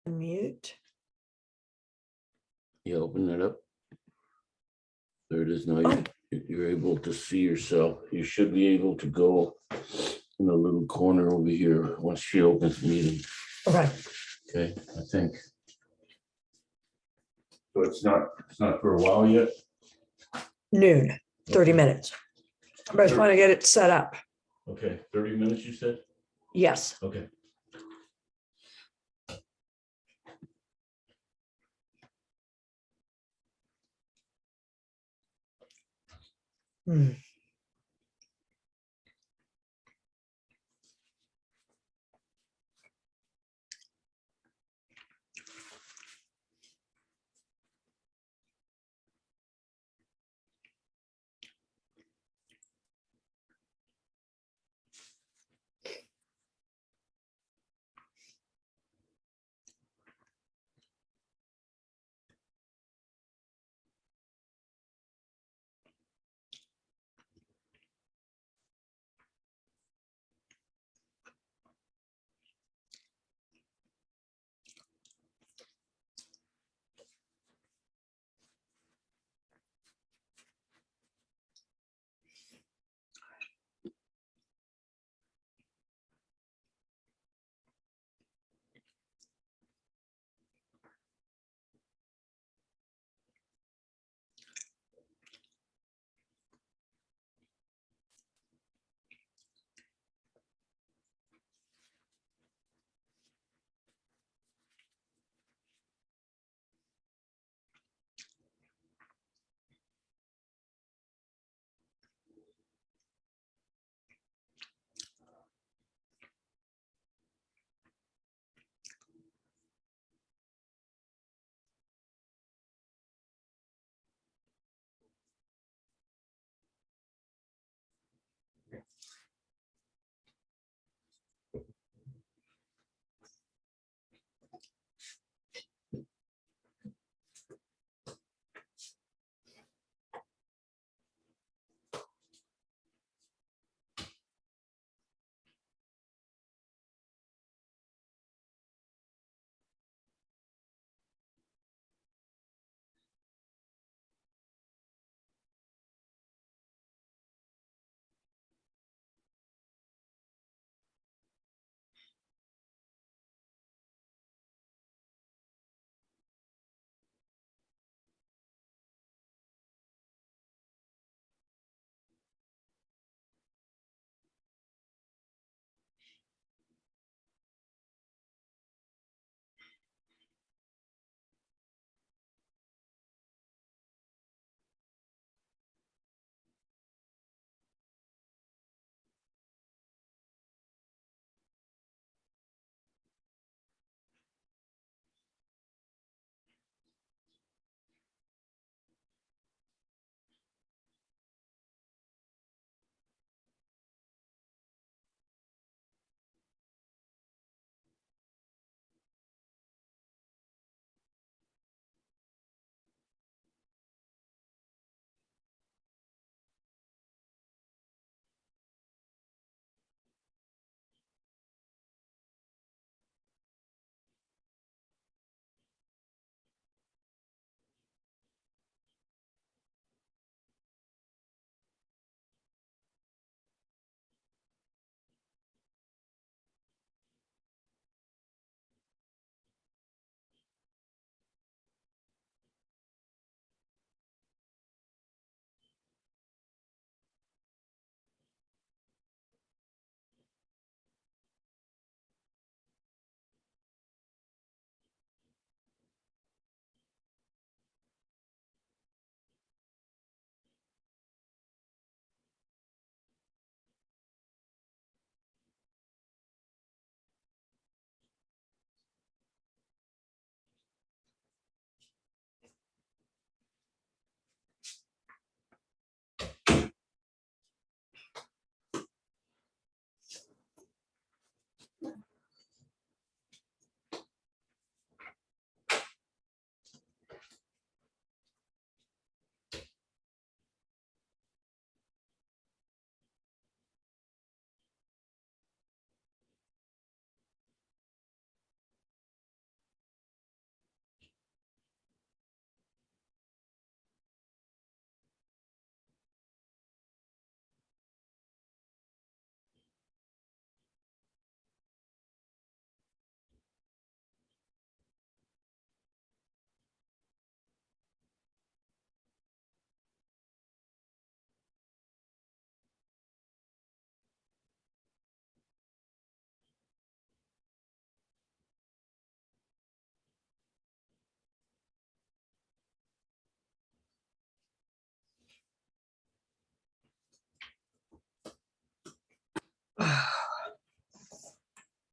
Unmute. You open it up. There it is. Now Oh. you're able to see yourself. You should be able to go in the little corner over here once she opens the meeting. Okay. Okay, I think. So it's not for a while yet? Noon, 30 minutes. I just want to get it set up. Okay, 30 minutes you said? Yes. Okay. Hmm.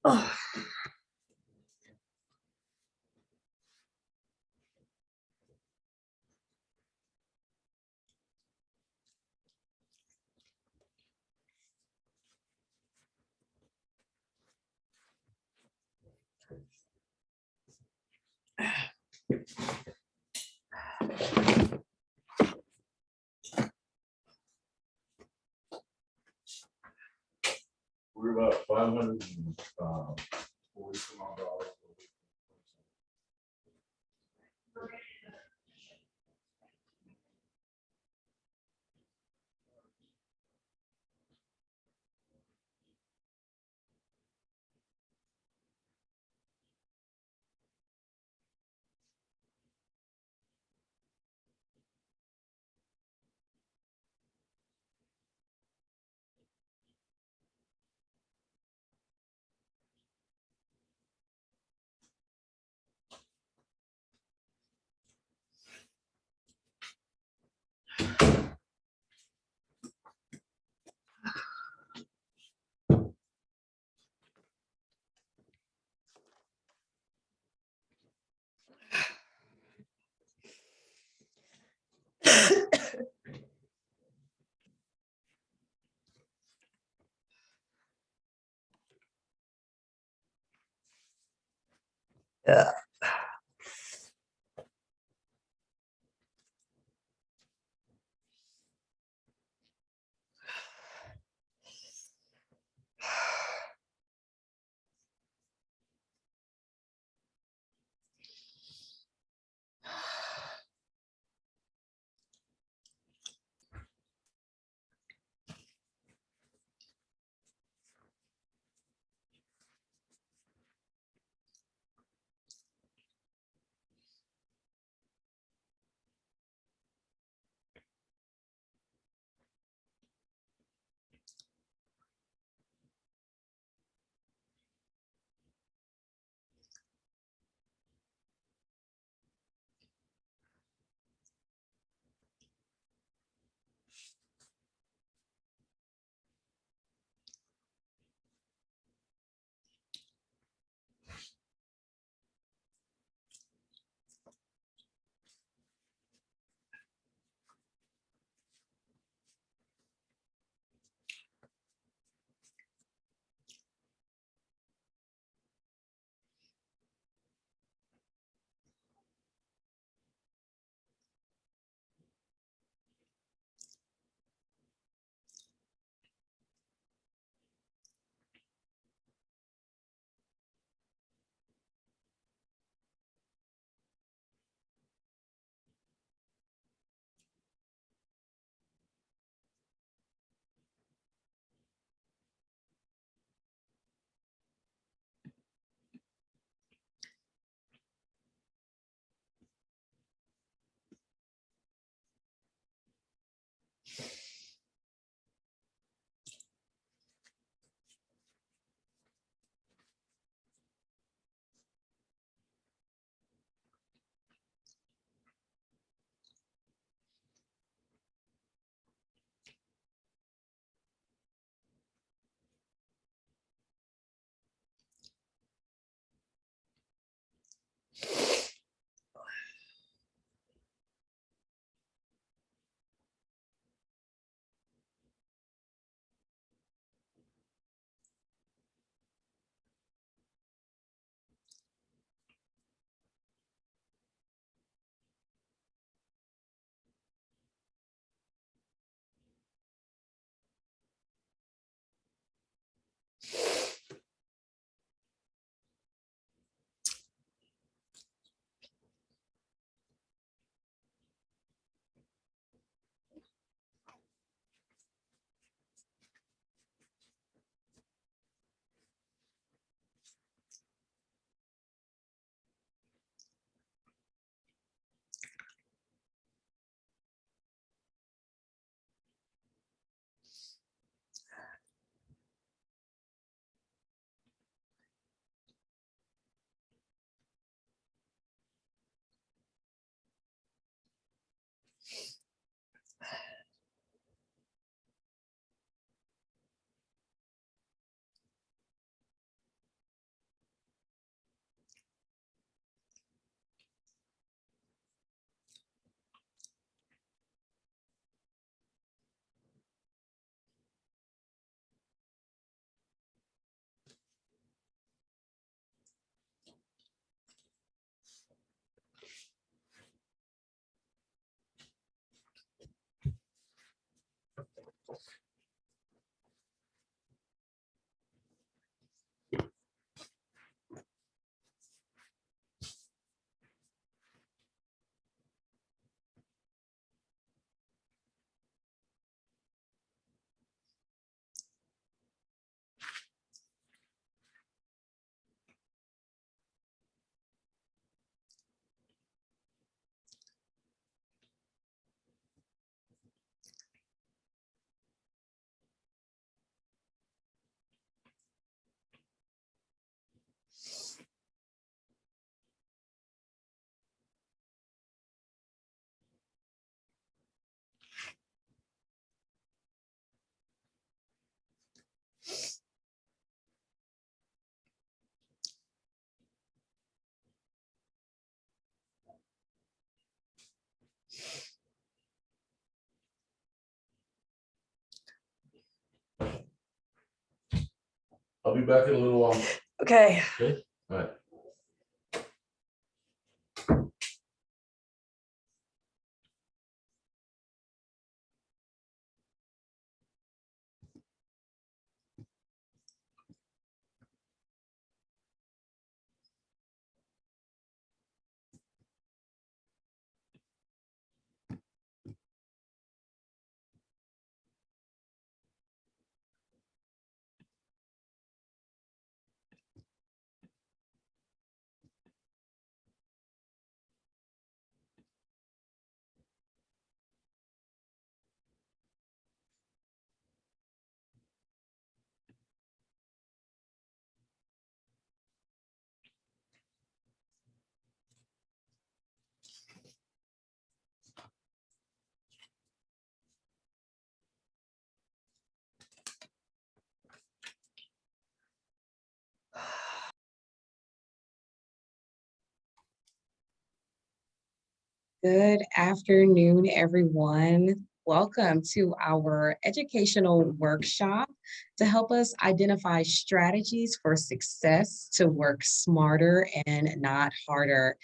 Oh, We're about 540 some odd dollars a week. yeah. I'll be back in a little while. Okay. Okay, all right. Good afternoon, everyone. Welcome to our educational workshop to help us identify strategies for success to work smarter and not harder.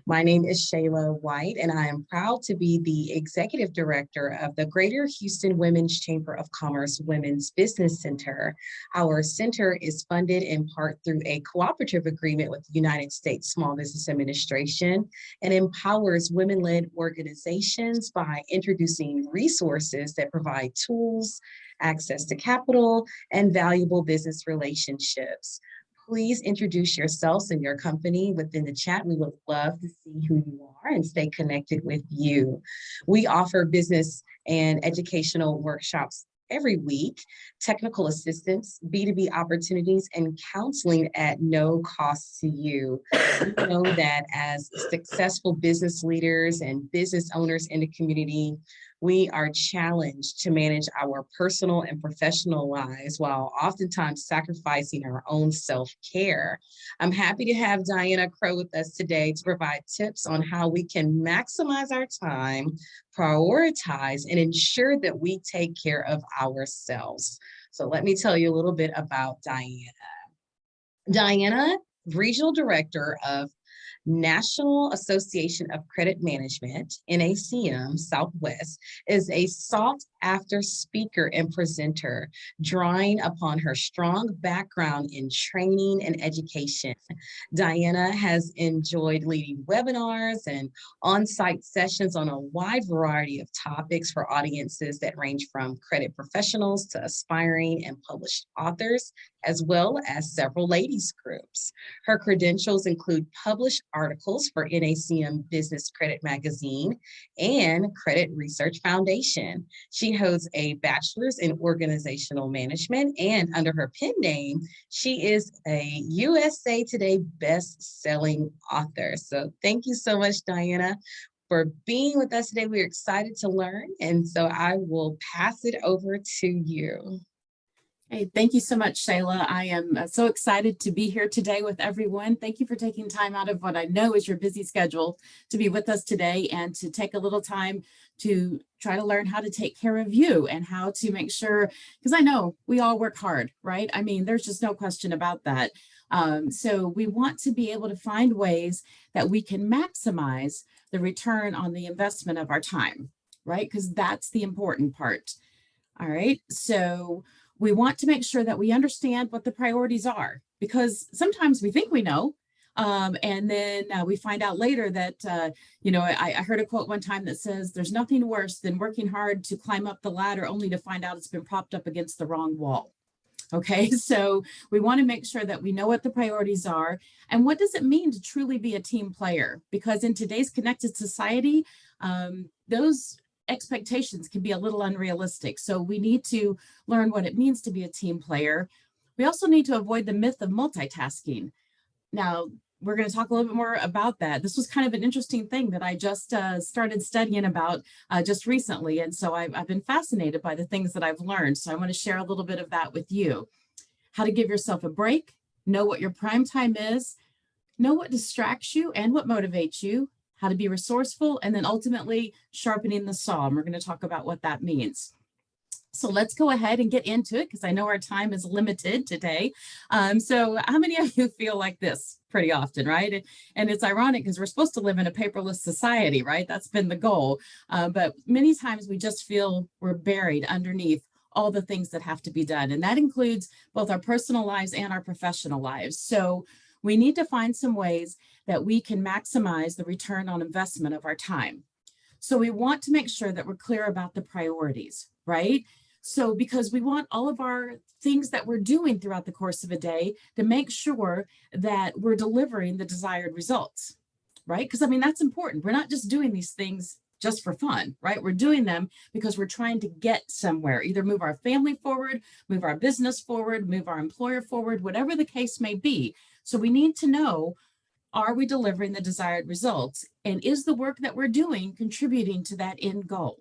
My name is Shayla White, and I am proud to be the Executive Director of the Greater Houston Women's Chamber of Commerce Women's Business Center. Our center is funded in part through a cooperative agreement with the United States Small Business Administration and empowers women-led organizations by introducing resources that provide tools, access to capital, and valuable business relationships. Please introduce yourselves and your company within the chat. We would love to see who you are and stay connected with you. We offer business and educational workshops every week, technical assistance, B2B opportunities, and counseling at no cost to you. We know that as successful business leaders and business owners in the community, we are challenged to manage our personal and professional lives while oftentimes sacrificing our own self-care. I'm happy to have Diana Crow with us today to provide tips on how we can maximize our time, prioritize, and ensure that we take care of ourselves. So let me tell you a little bit about Diana. Diana, Regional Director of National Association of Credit Management, NACM Southwest, is a sought-after speaker and presenter, drawing upon her strong background in training and education. Diana has enjoyed leading webinars and on-site sessions on a wide variety of topics for audiences that range from credit professionals to aspiring and published authors, as well as several ladies groups. Her credentials include published articles for NACM Business Credit Magazine and Credit Research Foundation. She holds a bachelor's in organizational management, and under her pen name, she is a USA Today best-selling author. So thank you so much, Diana, for being with us today. We're excited to learn, and so I will pass it over to you. Hey, thank you so much, Shayla. I am so excited to be here today with everyone. Thank you for taking time out of what I know is your busy schedule to be with us today and to take a little time to try to learn how to take care of you and how to make sure, because I know we all work hard, right? I mean, there's just no question about that. So we want to be able to find ways that we can maximize the return on the investment of our time, right? Because that's the important part. All right, so we want to make sure that we understand what the priorities are, because sometimes we think we know, and then we find out later that, I heard a quote one time that says, there's nothing worse than working hard to climb up the ladder only to find out it's been propped up against the wrong wall. Okay, so we want to make sure that we know what the priorities are and what does it mean to truly be a team player, because in today's connected society, those expectations can be a little unrealistic. So we need to learn what it means to be a team player. We also need to avoid the myth of multitasking. Now, we're going to talk a little bit more about that. This was kind of an interesting thing that I just started studying about just recently. And so I've been fascinated by the things that I've learned. So I want to share a little bit of that with you. How to give yourself a break, know what your prime time is, know what distracts you and what motivates you, how to be resourceful, and then ultimately sharpening the saw. And we're going to talk about what that means. So let's go ahead and get into it because I know our time is limited today. So how many of you feel like this pretty often, right? And it's ironic because we're supposed to live in a paperless society, right? That's been the goal. But many times we just feel we're buried underneath all the things that have to be done. And that includes both our personal lives and our professional lives. So we need to find some ways that we can maximize the return on investment of our time. So we want to make sure that we're clear about the priorities, right? So because we want all of our things that we're doing throughout the course of a day to make sure that we're delivering the desired results, right? Because I mean, that's important. We're not just doing these things just for fun, right? We're doing them because we're trying to get somewhere, either move our family forward, move our business forward, move our employer forward, whatever the case may be. So we need to know, are we delivering the desired results? And is the work that we're doing contributing to that end goal,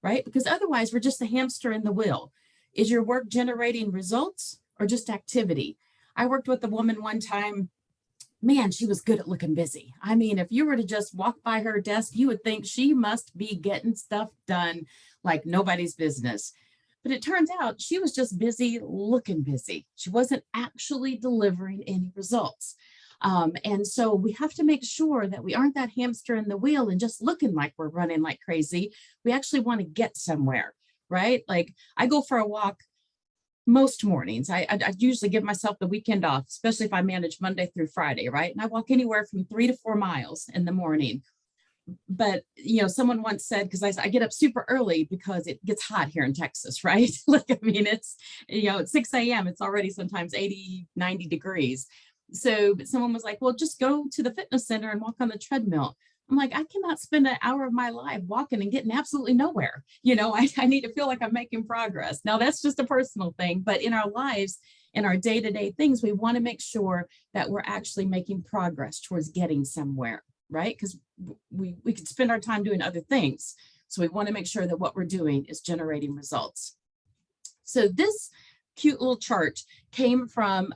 right? Because otherwise we're just a hamster in the wheel. Is your work generating results or just activity? I worked with a woman one time, man, she was good at looking busy. I mean, if you were to just walk by her desk, you would think she must be getting stuff done like nobody's business. But it turns out she was just busy looking busy. She wasn't actually delivering any results. And so we have to make sure that we aren't that hamster in the wheel and just looking like we're running like crazy. We actually want to get somewhere, right? Like I go for a walk most mornings. I usually give myself the weekend off, especially if I manage Monday through Friday, right? And I walk anywhere from 3 to 4 miles in the morning. But, you know, someone once said, because I get up super early because it gets hot here in Texas, right? Like, I mean, it's, you know, at 6 a.m., it's already sometimes 80, 90 degrees. So but someone was like, well, just go to the fitness center and walk on the treadmill. I'm like, I cannot spend an hour of my life walking and getting absolutely nowhere. You know, I need to feel like I'm making progress. Now, that's just a personal thing, but in our lives, in our day-to-day things, we want to make sure that we're actually making progress towards getting somewhere, right? Because we could spend our time doing other things. So we want to make sure that what we're doing is generating results. So this cute little chart came from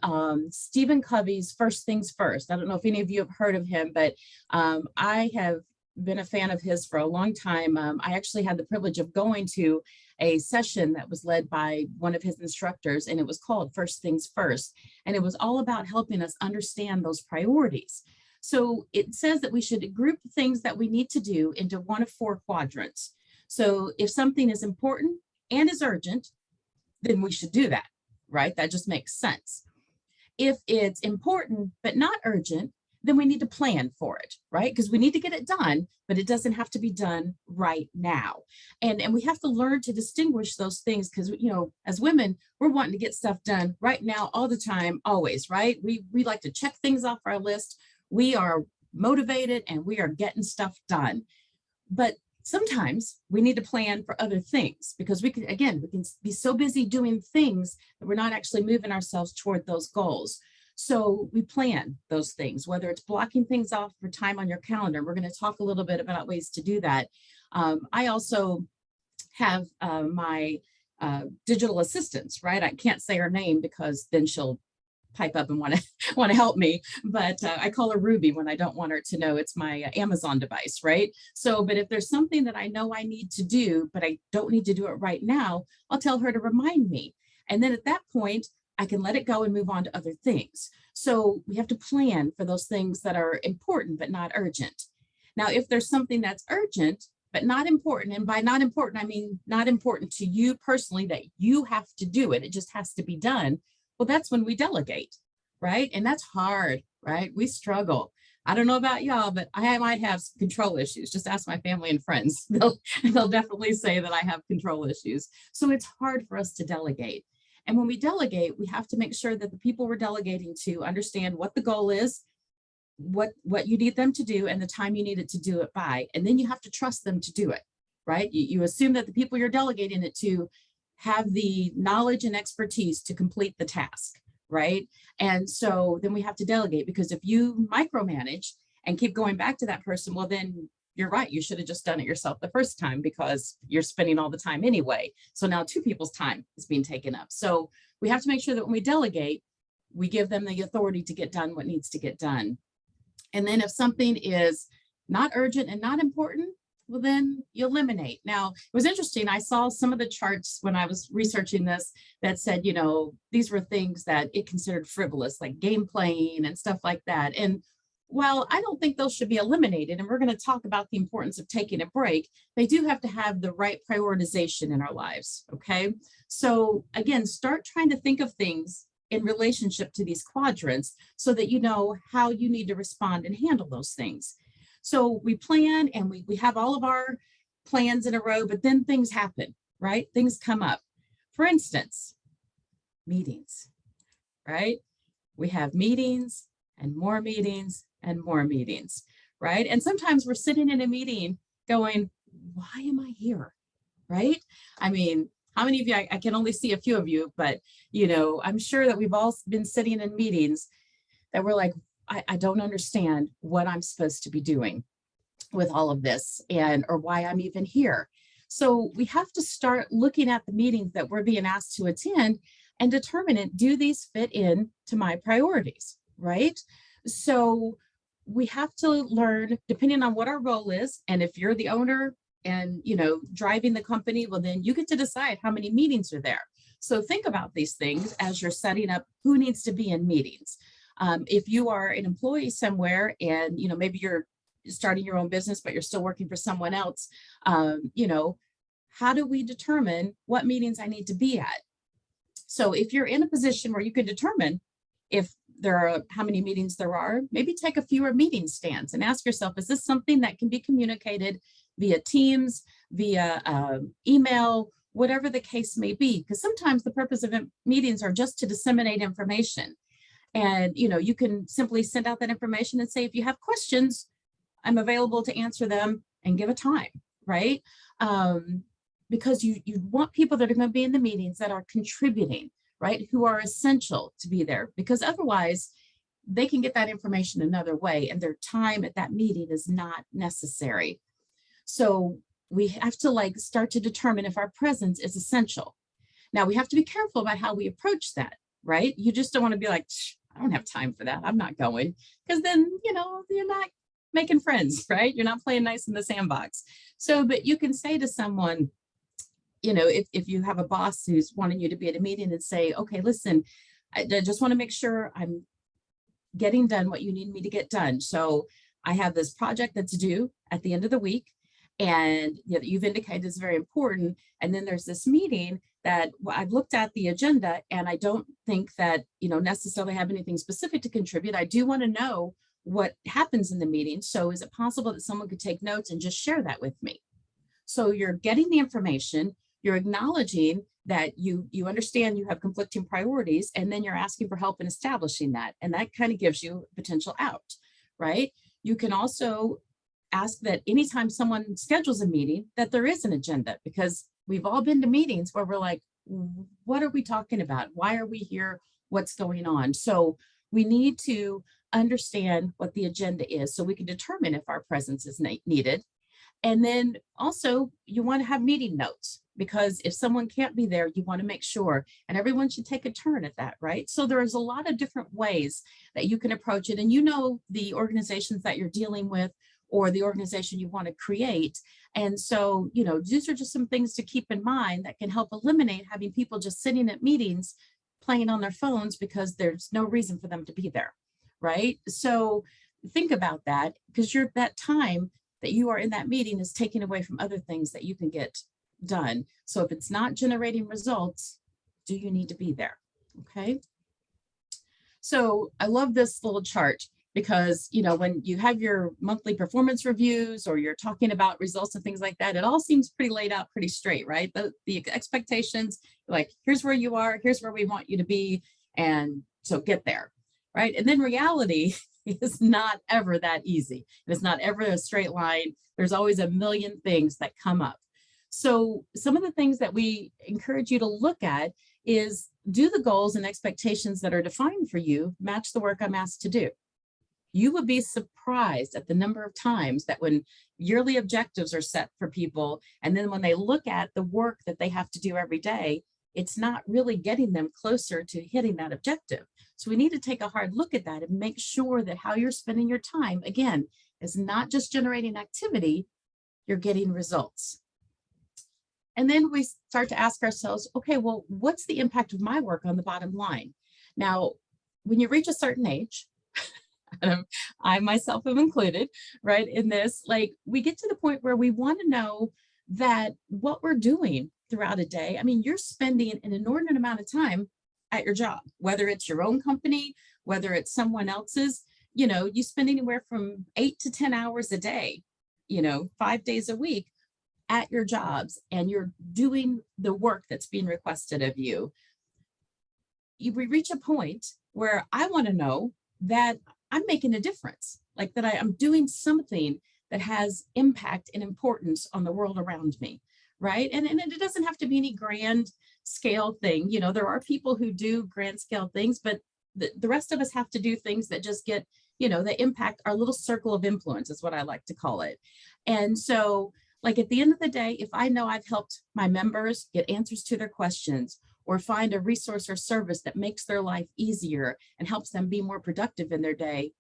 Stephen Covey's First Things First. I don't know if any of you have heard of him, but I have been a fan of his for a long time. I actually had the privilege of going to a session that was led by one of his instructors, and it was called First Things First. And it was all about helping us understand those priorities. So it says that we should group things that we need to do into one of 4 quadrants. So if something is important and is urgent, then we should do that, right? That just makes sense. If it's important but not urgent, then we need to plan for it, right? Because we need to get it done, but it doesn't have to be done right now. And we have to learn to distinguish those things because, you know, as women, we're wanting to get stuff done right now, all the time, always, right? We like to check things off our list. We are motivated and we are getting stuff done. But sometimes we need to plan for other things because we can be so busy doing things that we're not actually moving ourselves toward those goals. So we plan those things, whether it's blocking things off for time on your calendar. We're going to talk a little bit about ways to do that. I also have my digital assistants, right? I can't say her name because then she'll pipe up and want to help me, but I call her Ruby when I don't want her to know it's my Amazon device, right? So, but if there's something that I know I need to do, but I don't need to do it right now, I'll tell her to remind me. And then at that point, I can let it go and move on to other things. So we have to plan for those things that are important, but not urgent. Now, if there's something that's urgent, but not important, and by not important, I mean not important to you personally, that you have to do it, it just has to be done. Well, that's when we delegate, right? And that's hard, right? We struggle. I don't know about y'all, but I might have some control issues. Just ask my family and friends. They'll definitely say that I have control issues. So it's hard for us to delegate. And when we delegate, we have to make sure that the people we're delegating to understand what the goal is, what you need them to do, and the time you need it to do it by. And then you have to trust them to do it, right? You assume that the people you're delegating it to have the knowledge and expertise to complete the task, right? And so then we have to delegate, because if you micromanage and keep going back to that person, well, then you're right. You should have just done it yourself the first time because you're spending all the time anyway. So now 2 people's time is being taken up. So we have to make sure that when we delegate, we give them the authority to get done what needs to get done. And then if something is not urgent and not important, well, then you eliminate. Now, it was interesting. I saw some of the charts when I was researching this that said, these were things that it considered frivolous, like game playing and stuff like that. And while I don't think those should be eliminated, and we're going to talk about the importance of taking a break, they do have to have the right prioritization in our lives. Okay. So again, start trying to think of things in relationship to these quadrants so that you know how you need to respond and handle those things. So we plan and we have all of our plans in a row, but then things happen, right? Things come up. For instance, meetings, right? We have meetings and more meetings and more meetings, right? And sometimes we're sitting in a meeting going, why am I here, right? I mean, how many of you, I can only see a few of you, but, I'm sure that we've all been sitting in meetings that we're like, I don't understand what I'm supposed to be doing with all of this or why I'm even here. So we have to start looking at the meetings that we're being asked to attend and determine do these fit in to my priorities, right? So we have to learn, depending on what our role is, and if you're the owner and driving the company, well, then you get to decide how many meetings are there. So think about these things as you're setting up who needs to be in meetings. If you are an employee somewhere and, maybe you're starting your own business, but you're still working for someone else, how do we determine what meetings I need to be at? So if you're in a position where you can determine if there are how many meetings there are, maybe take a fewer meeting stands and ask yourself, is this something that can be communicated via Teams, via email, whatever the case may be? Because sometimes the purpose of meetings are just to disseminate information. And, you can simply send out that information and say, if you have questions, I'm available to answer them and give a time, right? Because you want people that are going to be in the meetings that are contributing, right? Who are essential to be there, because otherwise they can get that information another way and their time at that meeting is not necessary. So we have to start to determine if our presence is essential. Now we have to be careful about how we approach that, right? You just don't want to be like, I don't have time for that, I'm not going, because then, you're not making friends, right? You're not playing nice in the sandbox. So, but you can say to someone, if you have a boss who's wanting you to be at a meeting and say, okay, listen, I just want to make sure I'm getting done what you need me to get done. So I have this project that's due at the end of the week, and you've indicated is very important. And then there's this meeting that I've looked at the agenda and I don't think that, necessarily have anything specific to contribute. I do want to know what happens in the meeting. So is it possible that someone could take notes and just share that with me? So you're getting the information, you're acknowledging that you understand you have conflicting priorities, and then you're asking for help in establishing that. And that kind of gives you a potential out, right? You can also ask that anytime someone schedules a meeting, that there is an agenda, because we've all been to meetings where we're like, what are we talking about? Why are we here? What's going on? So we need to understand what the agenda is so we can determine if our presence is needed. And then also you want to have meeting notes, because if someone can't be there, you want to make sure, and everyone should take a turn at that, right? So there's a lot of different ways that you can approach it. And the organizations that you're dealing with or the organization you want to create. And so, these are just some things to keep in mind that can help eliminate having people just sitting at meetings playing on their phones because there's no reason for them to be there, right? So think about that, because that time that you are in that meeting is taken away from other things that you can get done. So if it's not generating results, do you need to be there? Okay. So I love this little chart, because, when you have your monthly performance reviews or you're talking about results and things like that, it all seems pretty laid out, pretty straight, right? The expectations, like, here's where you are, here's where we want you to be. And so get there, right? And then reality is not ever that easy. It's not ever a straight line. There's always a million things that come up. So some of the things that we encourage you to look at is, do the goals and expectations that are defined for you match the work I'm asked to do? You would be surprised at the number of times that when yearly objectives are set for people, and then when they look at the work that they have to do every day, it's not really getting them closer to hitting that objective. So we need to take a hard look at that and make sure that how you're spending your time, again, is not just generating activity, you're getting results. And then we start to ask ourselves, okay, well, what's the impact of my work on the bottom line? Now, when you reach a certain age, and I myself am included, right, in this, like we get to the point where we want to know that what we're doing throughout a day, I mean, you're spending an inordinate amount of time at your job, whether it's your own company, whether it's someone else's, you know, you spend anywhere from 8 to 10 hours a day, you know, 5 days a week at your jobs, and you're doing the work that's being requested of you. We reach a point where I want to know that I'm making a difference, like that I'm doing something that has impact and importance on the world around me, right? And it doesn't have to be any grand scale thing. You know, there are people who do grand scale things, but the rest of us have to do things that just get, you know, that impact our little circle of influence is what I like to call it. And so, like at the end of the day, if I know I've helped my members get answers to their questions, or find a resource or service that makes their life easier and helps them be more productive in their day,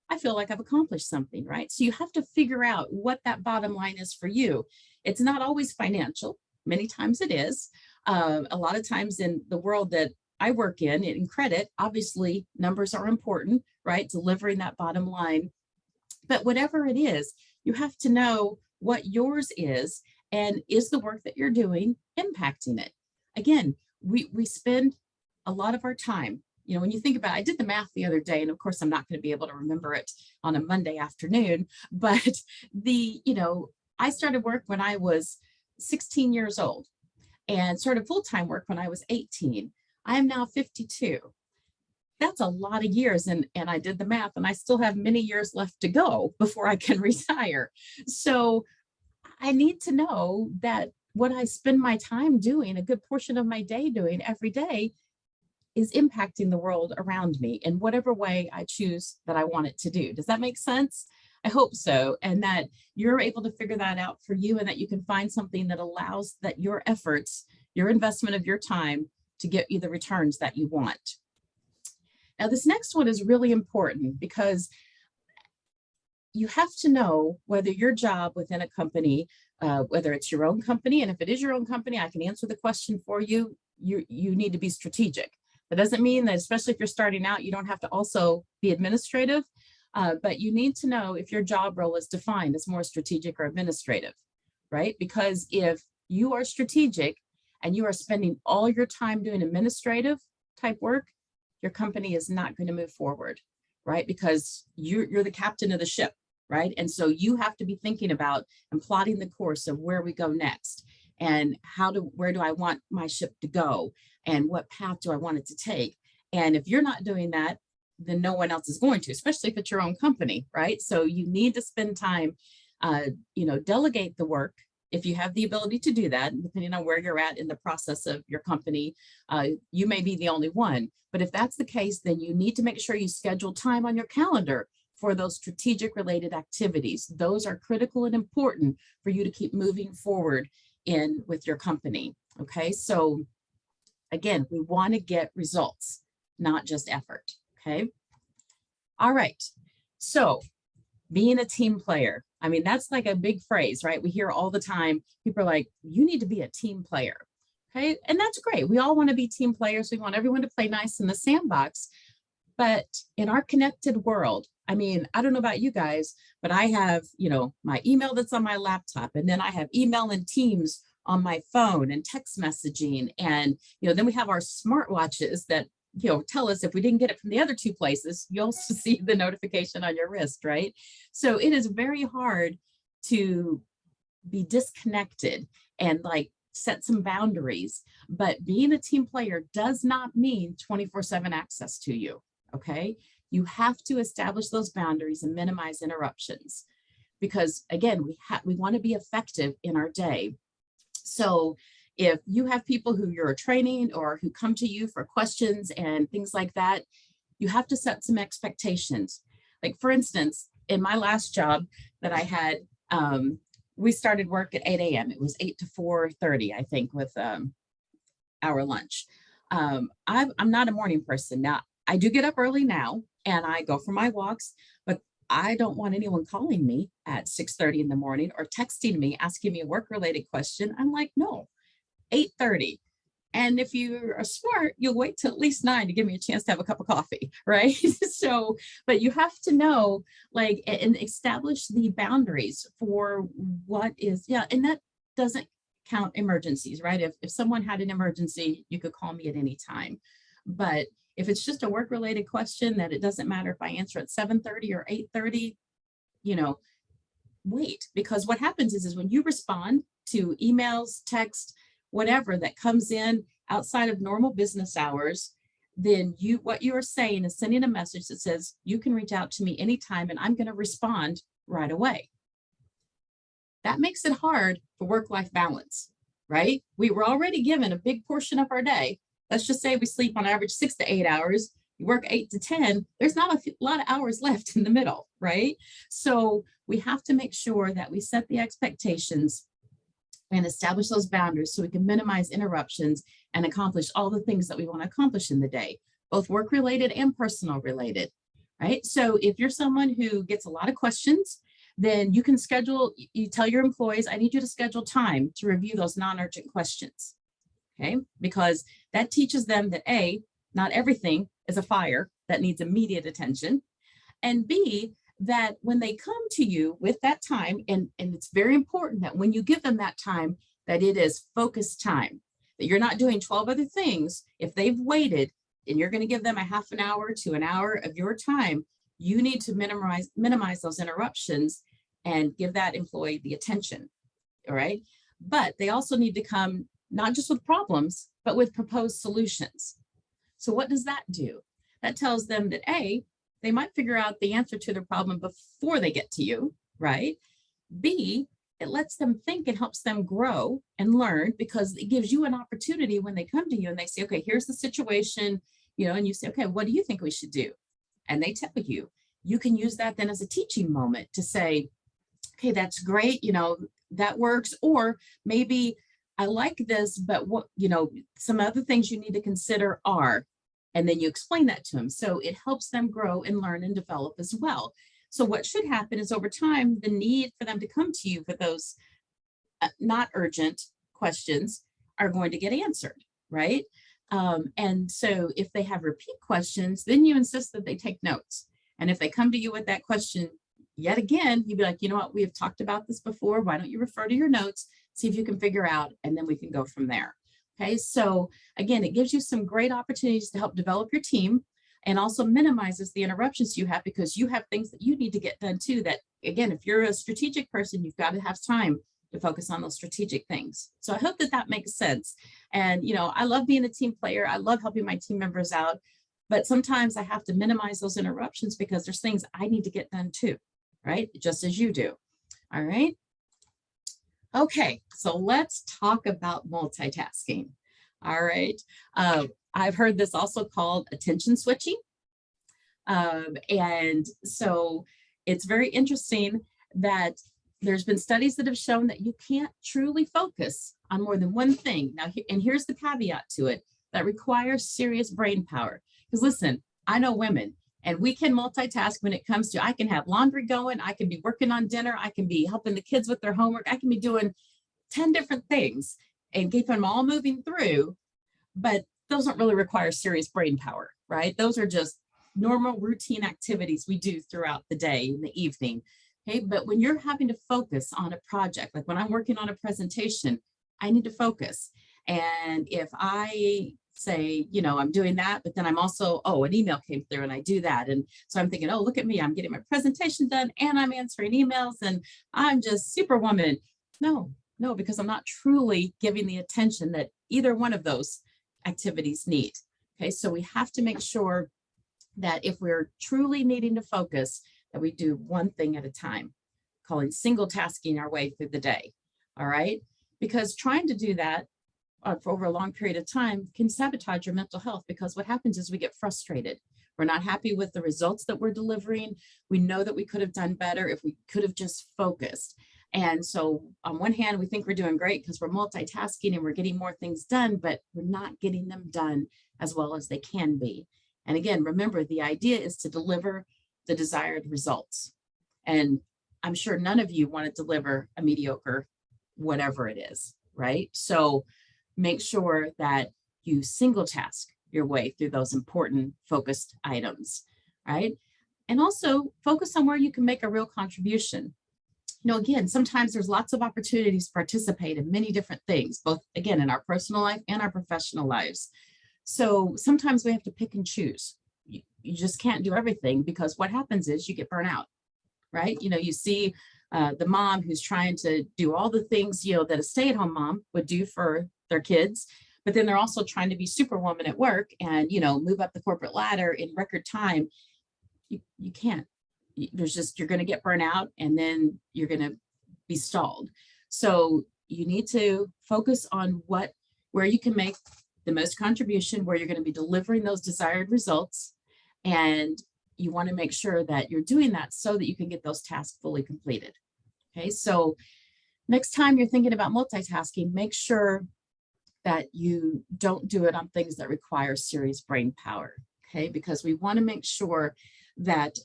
I feel like I've accomplished something, right? So you have to figure out what that bottom line is for you. It's not always financial. Many times it is. A lot of times in the world that I work in credit, obviously numbers are important, right? Delivering that bottom line. But whatever it is, you have to know what yours is, and is the work that you're doing impacting it? Again, we spend a lot of our time, you know, when you think about it, I did the math the other day, and of course, I'm not going to be able to remember it on a Monday afternoon, but you know, I started work when I was 16 years old and started full-time work when I was 18. I am now 52. That's a lot of years. And I did the math, and I still have many years left to go before I can retire. So I need to know that what I spend my time doing, a good portion of my day doing every day, is impacting the world around me in whatever way I choose that I want it to do. Does that make sense? I hope so. And that you're able to figure that out for you, and that you can find something that allows that your efforts, your investment of your time, to get you the returns that you want. Now, this next one is really important, because you have to know whether your job within a company, whether it's your own company, and if it is your own company, I can answer the question for you. You need to be strategic. That doesn't mean that, especially if you're starting out, you don't have to also be administrative, but you need to know if your job role is defined as more strategic or administrative, right? Because if you are strategic and you are spending all your time doing administrative type work, your company is not going to move forward, right? Because you're the captain of the ship, right? And so you have to be thinking about and plotting the course of where we go next, and where do I want my ship to go, and what path do I want it to take? And if you're not doing that, then no one else is going to, especially if it's your own company, right? So you need to spend time, you know, delegate the work if you have the ability to do that. Depending on where you're at in the process of your company, you may be the only one. But if that's the case, then you need to make sure you schedule time on your calendar for those strategic related activities. Those are critical and important for you to keep moving forward with your company. Okay, so again, we want to get results, not just effort. Okay, all right. So being a team player, I mean, that's like a big phrase, right? We hear all the time. People are like, you need to be a team player. Okay, and that's great. We all want to be team players. We want everyone to play nice in the sandbox. But in our connected world, I mean, I don't know about you guys, but I have, you know, my email that's on my laptop, and then I have email and Teams on my phone, and text messaging. And, you know, then we have our smartwatches that, you know, tell us if we didn't get it from the other two places, you'll also see the notification on your wrist, right? So it is very hard to be disconnected and like set some boundaries. But being a team player does not mean 24/7 access to you. Okay, you have to establish those boundaries and minimize interruptions, because again, we want to be effective in our day. So if you have people who you're training or who come to you for questions and things like that, you have to set some expectations. Like for instance, in my last job that I had, we started work at 8 a.m. It was 8 to 4:30, I think, with our lunch. I'm not a morning person. Now, I do get up early now and I go for my walks, but I don't want anyone calling me at 6:30 in the morning or texting me, asking me a work-related question. I'm like, no, 8:30. And if you are smart, you'll wait till at least 9 to give me a chance to have a cup of coffee, right? So, but you have to know, like, and establish the boundaries for what is, yeah, and that doesn't count emergencies, right? If someone had an emergency, you could call me at any time. But if it's just a work-related question that it doesn't matter if I answer at 7:30 or 8:30, you know, wait, because what happens is when you respond to emails, text, whatever that comes in outside of normal business hours, then what you are saying is sending a message that says, you can reach out to me anytime and I'm going to respond right away. That makes it hard for work-life balance, right? We were already given a big portion of our day. Let's just say we sleep on average 6 to 8 hours. You work 8 to 10, there's not a lot of hours left in the middle, right? So we have to make sure that we set the expectations and establish those boundaries so we can minimize interruptions and accomplish all the things that we want to accomplish in the day, both work-related and personal related, right? So if you're someone who gets a lot of questions, then you can schedule, you tell your employees, I need you to schedule time to review those non-urgent questions, okay? Because that teaches them that A, not everything is a fire that needs immediate attention, and B, that when they come to you with that time, and it's very important that when you give them that time, that it is focused time, that you're not doing 12 other things. If they've waited and you're going to give them a half an hour to an hour of your time, you need to minimize those interruptions and give that employee the attention, all right? But they also need to come not just with problems, but with proposed solutions. So what does that do? That tells them that A, they might figure out the answer to their problem before they get to you, right? B, it lets them think and helps them grow and learn because it gives you an opportunity when they come to you and they say, okay, here's the situation, you know, and you say, okay, what do you think we should do? And they tell you, you can use that then as a teaching moment to say, okay, that's great, you know, that works. Or maybe I like this, but what, you know, some other things you need to consider are, and then you explain that to them. So it helps them grow and learn and develop as well. So what should happen is over time, the need for them to come to you for those not urgent questions are going to get answered, right? And so if they have repeat questions, then you insist that they take notes. And if they come to you with that question yet again, you'd be like, you know what, we have talked about this before. Why don't you refer to your notes, see if you can figure out, and then we can go from there. Okay, so again, it gives you some great opportunities to help develop your team and also minimizes the interruptions you have because you have things that you need to get done too that, again, if you're a strategic person, you've got to have time to focus on those strategic things. So I hope that that makes sense. And, you know, I love being a team player. I love helping my team members out, but sometimes I have to minimize those interruptions because there's things I need to get done too, right? Just as you do. All right. Okay, so let's talk about multitasking. All right. I've heard this also called attention switching. And so it's very interesting that there's been studies that have shown that you can't truly focus on more than one thing. Now, and here's the caveat to it, that requires serious brain power. Because listen, I know women, and we can multitask when it comes to, I can have laundry going, I can be working on dinner, I can be helping the kids with their homework, I can be doing 10 different things and keep them all moving through, but those don't really require serious brain power, right? Those are just normal routine activities we do throughout the day in the evening, okay? But when you're having to focus on a project, like when I'm working on a presentation, I need to focus. And if I say, you know, I'm doing that, but then I'm also, oh, an email came through and I do that. And so I'm thinking, oh, look at me, I'm getting my presentation done and I'm answering emails and I'm just superwoman. No, because I'm not truly giving the attention that either one of those activities need. Okay, so we have to make sure that if we're truly needing to focus, that we do one thing at a time, calling single tasking our way through the day. All right, because trying to do that for over a long period of time can sabotage your mental health, because what happens is we get frustrated. We're not happy with the results that we're delivering. We know that we could have done better if we could have just focused. And so on one hand, we think we're doing great because we're multitasking and we're getting more things done, but we're not getting them done as well as they can be. And again, remember, the idea is to deliver the desired results. And I'm sure none of you want to deliver a mediocre, whatever it is, right? So make sure that you single task your way through those important focused items, right? And also focus on where you can make a real contribution. You know, again, sometimes there's lots of opportunities to participate in many different things, both again, in our personal life and our professional lives. So sometimes we have to pick and choose. You just can't do everything, because what happens is you get burnt out, right? You know, you see the mom who's trying to do all the things, you know, that a stay-at-home mom would do for their kids, but then they're also trying to be superwoman at work and, you know, move up the corporate ladder in record time. You can't. There's just, you're going to get burnt out, and then you're going to be stalled. So you need to focus on where you can make the most contribution, where you're going to be delivering those desired results. And you want to make sure that you're doing that so that you can get those tasks fully completed. Okay, so next time you're thinking about multitasking, make sure that you don't do it on things that require serious brain power. Okay, because we want to make sure that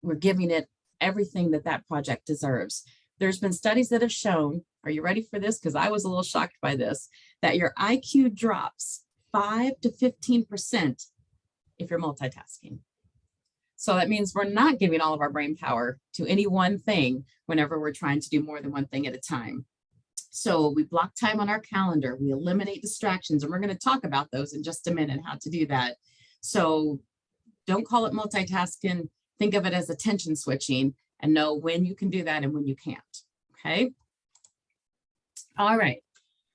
we're giving it everything that project deserves. There's been studies that have shown, are you ready for this? Because I was a little shocked by this, that your IQ drops 5 to 15% if you're multitasking. So that means we're not giving all of our brain power to any one thing whenever we're trying to do more than one thing at a time. So we block time on our calendar, we eliminate distractions, and we're going to talk about those in just a minute, how to do that. So don't call it multitasking. Think of it as attention switching, and know when you can do that and when you can't. Okay. All right.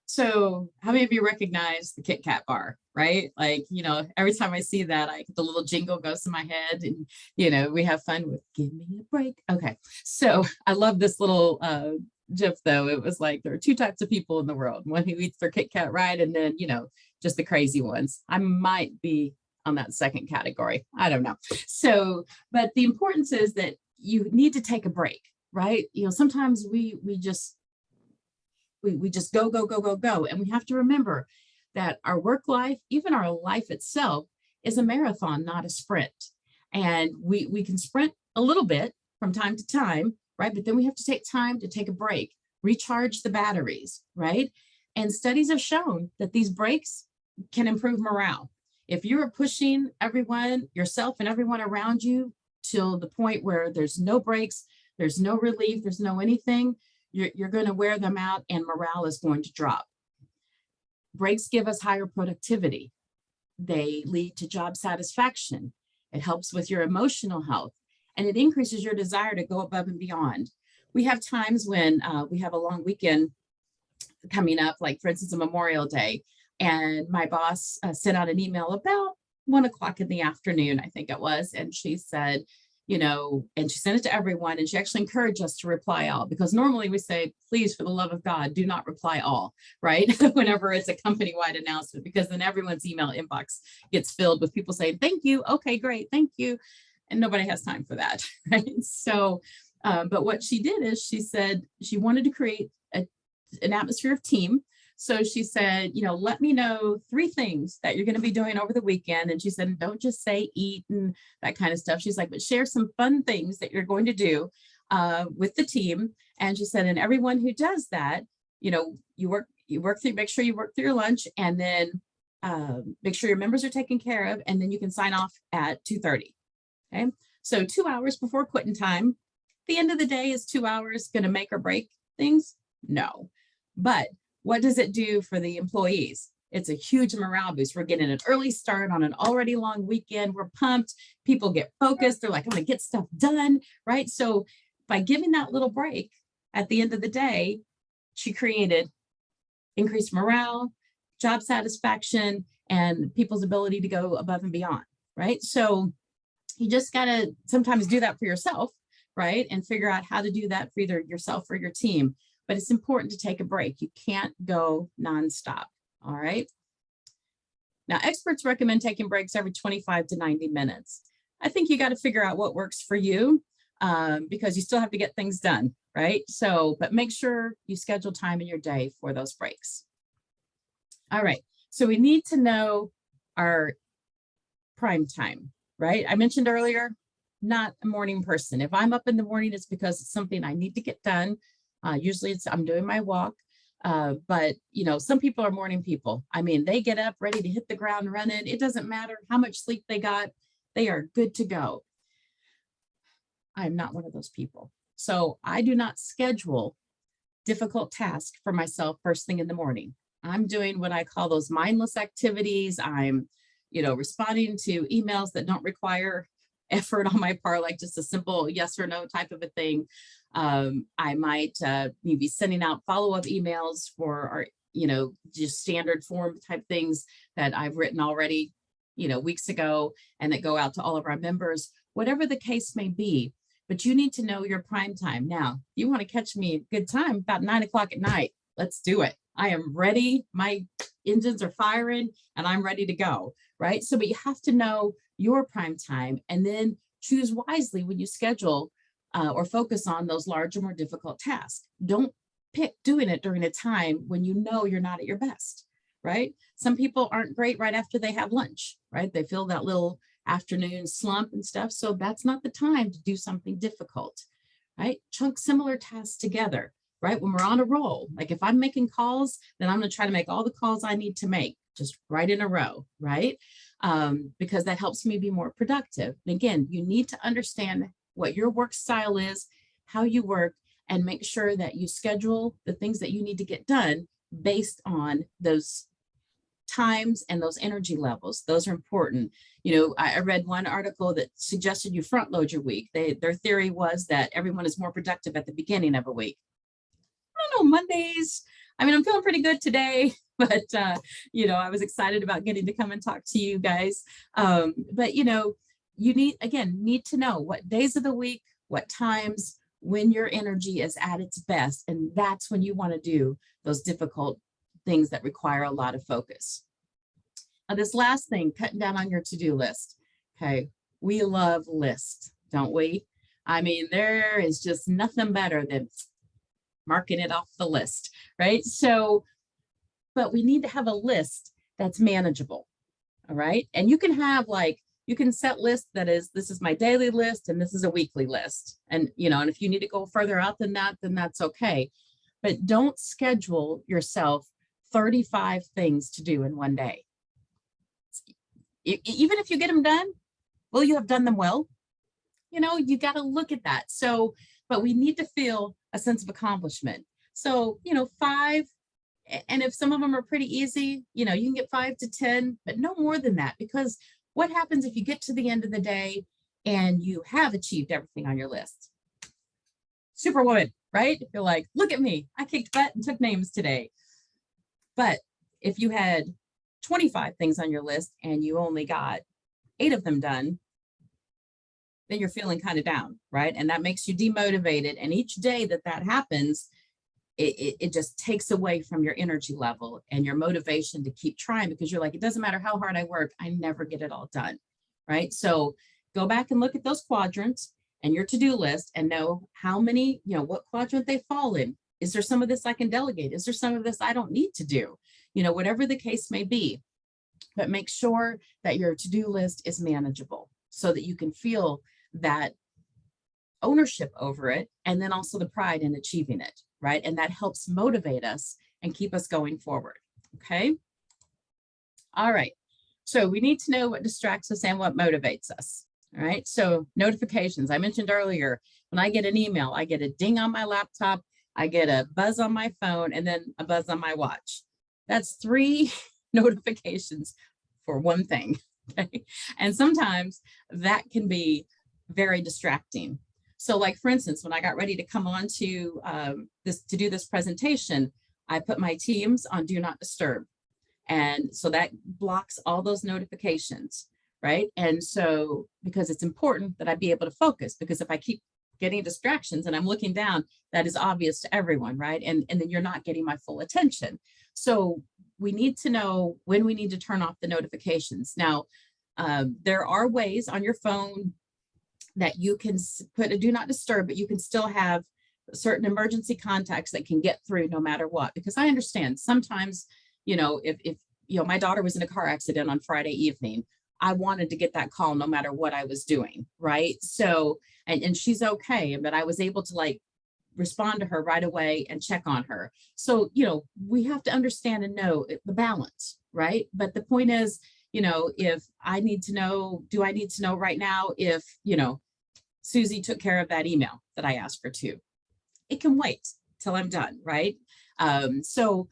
So how many of you recognize the Kit Kat bar, right? Like, you know, every time I see that, the little jingle goes to my head, and, you know, we have fun with "Give me a break." Okay. So I love this little GIF though. It was like, there are two types of people in the world: one who eats their Kit Kat right, and then, you know, just the crazy ones. I might be on that second category. I don't know. So, but the importance is that you need to take a break, right? You know, sometimes we just go. And we have to remember that our work life, even our life itself, is a marathon, not a sprint. And we can sprint a little bit from time to time, right? But then we have to take time to take a break, recharge the batteries, right? And studies have shown that these breaks can improve morale. If you're pushing everyone, yourself and everyone around you, till the point where there's no breaks, there's no relief, there's no anything, you're going to wear them out, and morale is going to drop. Breaks give us higher productivity. They lead to job satisfaction. It helps with your emotional health, and it increases your desire to go above and beyond. We have times when we have a long weekend coming up, like for instance, a Memorial Day, and my boss sent out an email about 1 o'clock in the afternoon, I think it was. And she said, you know, and she sent it to everyone, and she actually encouraged us to reply all, because normally we say, please, for the love of God, do not reply all, right? Whenever it's a company-wide announcement, because then everyone's email inbox gets filled with people saying, thank you, okay, great, thank you. And nobody has time for that, right? So, but what she did is she said she wanted to create an atmosphere of team. So she said, you know, let me know 3 things that you're going to be doing over the weekend. And she said, don't just say eat and that kind of stuff. She's like, but share some fun things that you're going to do with the team. And she said, and everyone who does that, you know, make sure you work through your lunch, and then make sure your members are taken care of. And then you can sign off at 2:30. Okay. So 2 hours before quitting time. The end of the day, is 2 hours going to make or break things? No. But what does it do for the employees? It's a huge morale boost. We're getting an early start on an already long weekend. We're pumped. People get focused. They're like, I'm going to get stuff done, right? So by giving that little break at the end of the day, she created increased morale, job satisfaction, and people's ability to go above and beyond, right? So you just got to sometimes do that for yourself, right? And figure out how to do that for either yourself or your team. But it's important to take a break. You can't go nonstop. All right. Now, experts recommend taking breaks every 25 to 90 minutes. I think you got to figure out what works for you, because you still have to get things done, right? So, but make sure you schedule time in your day for those breaks. All right. So we need to know our prime time, right? I mentioned earlier, not a morning person. If I'm up in the morning, it's because it's something I need to get done. Usually I'm doing my walk. But you know, some people are morning people. I mean, they get up ready to hit the ground running. It doesn't matter how much sleep they got. They are good to go. I'm not one of those people. So I do not schedule difficult tasks for myself first thing in the morning. I'm doing what I call those mindless activities. I'm, you know, responding to emails that don't require effort on my part, like just a simple yes or no type of a thing. I might maybe sending out follow-up emails for our, you know, just standard form type things that I've written already, you know, weeks ago, and that go out to all of our members, whatever the case may be. But you need to know your prime time. Now, you want to catch me a good time about 9 o'clock at night. Let's do it. I am ready. My engines are firing and I'm ready to go. Right. So, but you have to know your prime time and then choose wisely when you schedule or focus on those larger, more difficult tasks. Don't pick doing it during a time when you know you're not at your best. Right. Some people aren't great right after they have lunch. Right. They feel that little afternoon slump and stuff. So that's not the time to do something difficult, right? Chunk similar tasks together, right? When we're on a roll, like if I'm making calls, then I'm going to try to make all the calls I need to make just right in a row, right? Because that helps me be more productive. And again, you need to understand what your work style is, how you work, and make sure that you schedule the things that you need to get done based on those times and those energy levels. Those are important. You know, I read one article that suggested you front load your week. Their theory was that everyone is more productive at the beginning of a week. I don't know, Mondays, I mean, I'm feeling pretty good today, but, you know, I was excited about getting to come and talk to you guys. But, you know, you need to know what days of the week, what times, when your energy is at its best. And that's when you want to do those difficult things that require a lot of focus. Now, this last thing, cutting down on your to-do list. Okay, we love lists, don't we? I mean, there is just nothing better than marking it off the list, right? So, but we need to have a list that's manageable, all right? And you can have you can set lists that is, this is my daily list and this is a weekly list. And, you know, and if you need to go further out than that, then that's okay. But don't schedule yourself 35 things to do in one day. Even if you get them done, will you have done them well? You know, you got to look at that. So, but we need to feel a sense of accomplishment. So, you know, 5, and if some of them are pretty easy, you know, you can get 5 to 10, but no more than that, because what happens if you get to the end of the day and you have achieved everything on your list? Superwoman, right? You're like, look at me, I kicked butt and took names today. But if you had 25 things on your list and you only got 8 of them done, then you're feeling kind of down, right? And that makes you demotivated. And each day that happens, it just takes away from your energy level and your motivation to keep trying, because you're like, it doesn't matter how hard I work, I never get it all done, right? So go back and look at those quadrants and your to-do list and know how many, you know, what quadrant they fall in. Is there some of this I can delegate? Is there some of this I don't need to do? You know, whatever the case may be, but make sure that your to-do list is manageable so that you can feel that ownership over it, and then also the pride in achieving it, right? And that helps motivate us and keep us going forward, okay? All right, so we need to know what distracts us and what motivates us, all right? So notifications, I mentioned earlier, when I get an email, I get a ding on my laptop, I get a buzz on my phone, and then a buzz on my watch. That's 3 notifications for one thing, okay? And sometimes that can be very distracting. So like, for instance, when I got ready to come on to do this presentation, I put my Teams on Do Not Disturb. And so that blocks all those notifications, right? And so, because it's important that I be able to focus, because if I keep getting distractions and I'm looking down, that is obvious to everyone, right? And then you're not getting my full attention. So we need to know when we need to turn off the notifications. Now, there are ways on your phone that you can put a Do Not Disturb, but you can still have certain emergency contacts that can get through no matter what. Because I understand sometimes, you know, if you know, my daughter was in a car accident on Friday evening, I wanted to get that call no matter what I was doing, right? So, and she's okay, but I was able to like respond to her right away and check on her. So, we have to understand and know the balance, right? But the point is, if I need to know, do I need to know right now if, Susie took care of that email that I asked her to? It can wait till I'm done, right? So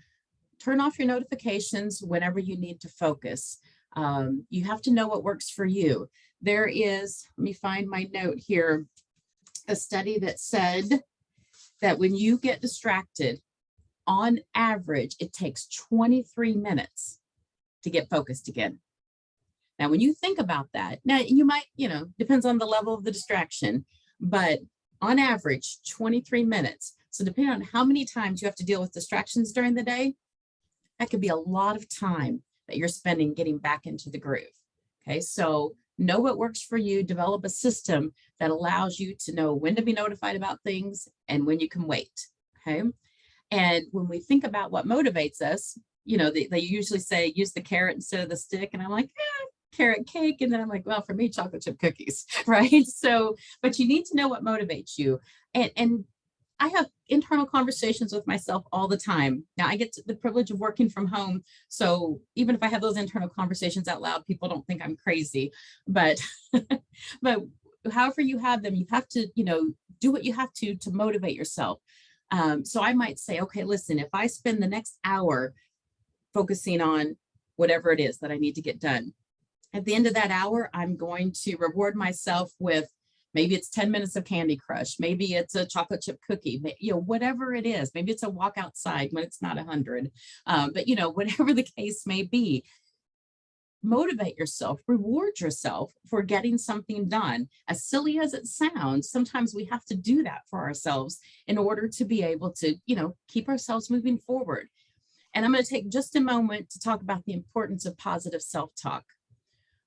turn off your notifications whenever you need to focus. You have to know what works for you. There is, let me find my note here, a study that said that when you get distracted, on average, it takes 23 minutes to get focused again. Now, when you think about that, now you might, depends on the level of the distraction, but on average, 23 minutes. So depending on how many times you have to deal with distractions during the day, that could be a lot of time that you're spending getting back into the groove. Okay, so know what works for you, develop a system that allows you to know when to be notified about things and when you can wait. Okay, and when we think about what motivates us, they usually say use the carrot instead of the stick, and I'm like, carrot cake, and then I'm like, well, for me, chocolate chip cookies, right? So, but you need to know what motivates you, and I have internal conversations with myself all the time. Now I get the privilege of working from home. So even if I have those internal conversations out loud, people don't think I'm crazy, but, but however you have them, you have to, do what you have to motivate yourself. So I might say, okay, listen, if I spend the next hour focusing on whatever it is that I need to get done, at the end of that hour, I'm going to reward myself with, maybe it's 10 minutes of Candy Crush. Maybe it's a chocolate chip cookie, whatever it is. Maybe it's a walk outside when it's not 100. But, whatever the case may be, motivate yourself, reward yourself for getting something done. As silly as it sounds, sometimes we have to do that for ourselves in order to be able to, keep ourselves moving forward. And I'm going to take just a moment to talk about the importance of positive self-talk.